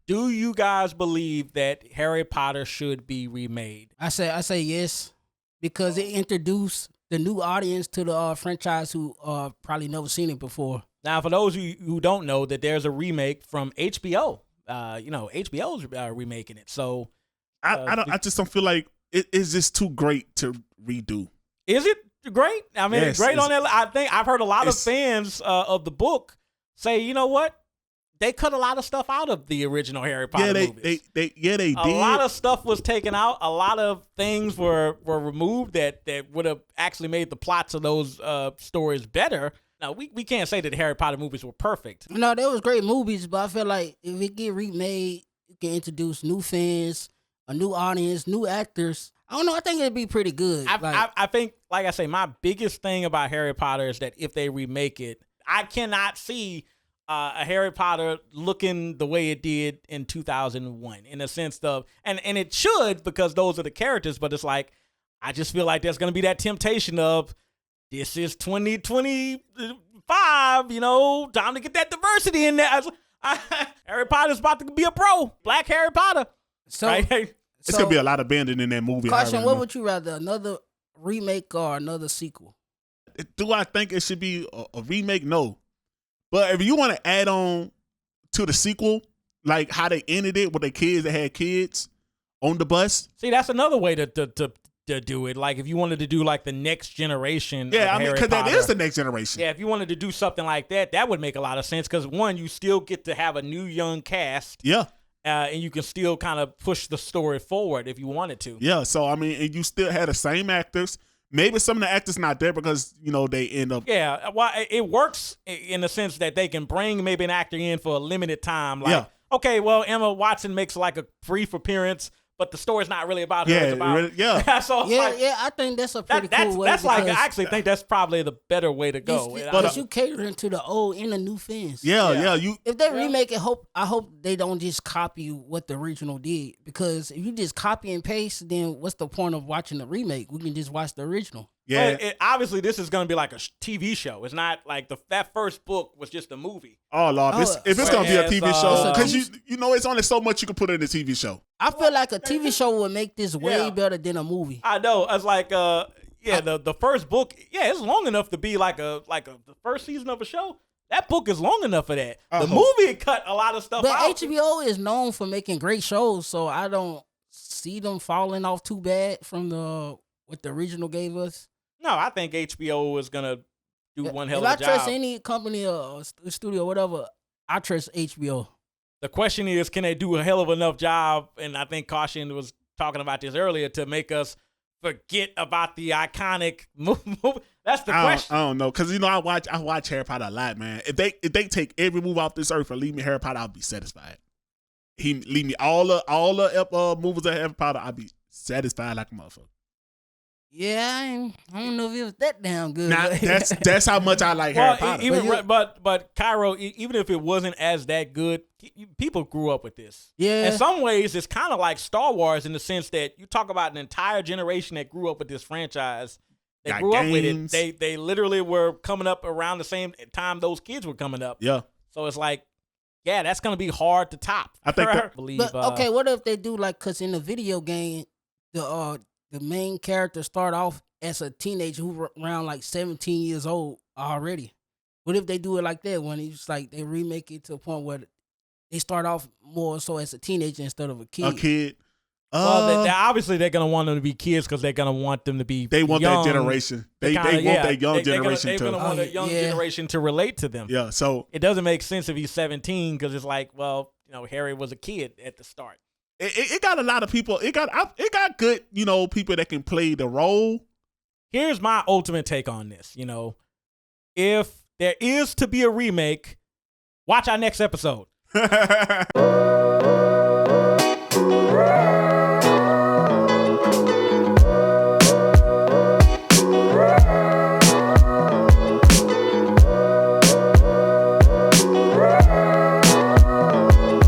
Do you guys believe that Harry Potter should be remade? I say yes, because it introduced the new audience to the franchise who probably never seen it before. Now, for those of you who don't know, that there's a remake from HBO. HBO's remaking it. So I just don't feel like it is just too great to redo. Is it great? I mean, Yes, great on that. I think I've heard a lot of fans of the book say, you know what? They cut a lot of stuff out of the original Harry Potter movies. They did. A lot of stuff was taken out. A lot of things were removed that would have actually made the plots of those stories better. Now, we can't say that the Harry Potter movies were perfect. No, they was great movies, but I feel like if it get remade, it can introduce new fans, a new audience, new actors. I don't know. I think it'd be pretty good. I think, like I say, my biggest thing about Harry Potter is that if they remake it, I cannot see a Harry Potter looking the way it did in 2001, in a sense of, and it should, because those are the characters, but it's like, I just feel like there's going to be that temptation of, this is 2025, time to get that diversity in there. Harry Potter's about to be a pro. Black Harry Potter. So, right? It's going to be a lot of bending in that movie. Caution, what would you rather, another remake or another sequel? Do I think it should be a remake? No. But if you want to add on to the sequel, like how they ended it with the kids that had kids on the bus. See, that's another way to do it. Like if you wanted to do like the next generation. Yeah, I mean, because that is the next generation. Yeah, if you wanted to do something like that, that would make a lot of sense. Because one, you still get to have a new young cast. Yeah. And you can still kind of push the story forward if you wanted to. Yeah, so I mean, and you still had the same actors. Maybe some of the actors not there because, they end up. Yeah, well, it works in the sense that they can bring maybe an actor in for a limited time. Like, okay, well, Emma Watson makes like a brief appeance, but the story's not really about her. It's about, so I think that's a pretty cool way. That's like, I actually think that's probably the better way to go. Because you catering to the old and the new fans. Yeah. If they remake it, I hope they don't just copy what the original did. Because if you just copy and paste, then what's the point of watching the remake? We can just watch the original. Yeah. Obviously, this is going to be like a TV show. It's not like that first book was just a movie. Oh, Lord. If it's going to be a TV show, because it's only so much you can put in a TV show. I feel like a TV show would make this way better than a movie. I know. It's like, the first book, it's long enough to be like the first season of a show. That book is long enough for that. The movie cut a lot of stuff out. But HBO is known for making great shows, so I don't see them falling off too bad from what the original gave us. No, I think HBO is going to do one hell of a job. If I trust any company or studio or whatever, I trust HBO. The question is, can they do a hell of enough job? And I think Caution was talking about this earlier, to make us forget about the iconic movie. That's the question. I don't know, because I watch Harry Potter a lot, man. If they take every move off this earth and leave me Harry Potter, I'll be satisfied. He leave me all the movies of Harry Potter, I'll be satisfied like a motherfucker. Yeah, I don't know if it was that damn good. Nah, that's how much I like Harry Potter. But Cairo, even if it wasn't as that good, people grew up with this. Yeah. In some ways, it's kind of like Star Wars in the sense that you talk about an entire generation that grew up with this franchise. They grew up with it. They literally were coming up around the same time those kids were coming up. Yeah. So it's like, that's going to be hard to top. I think okay, what if they do like, because in the video game, the main character start off as a teenager who around like 17 years old already. What if they do it like that, when it's like they remake it to a point where they start off more so as a teenager instead of a kid? A kid. Well, obviously they're going to want them to be kids because they're going to want them to be They want young. that generation. They want that young generation They're going to want a young generation to relate to them. Yeah, so it doesn't make sense if he's 17 because it's like, well, Harry was a kid at the start. It got a lot of people. It got good, people that can play the role. Here's my ultimate take on this. If there is to be a remake, watch our next episode.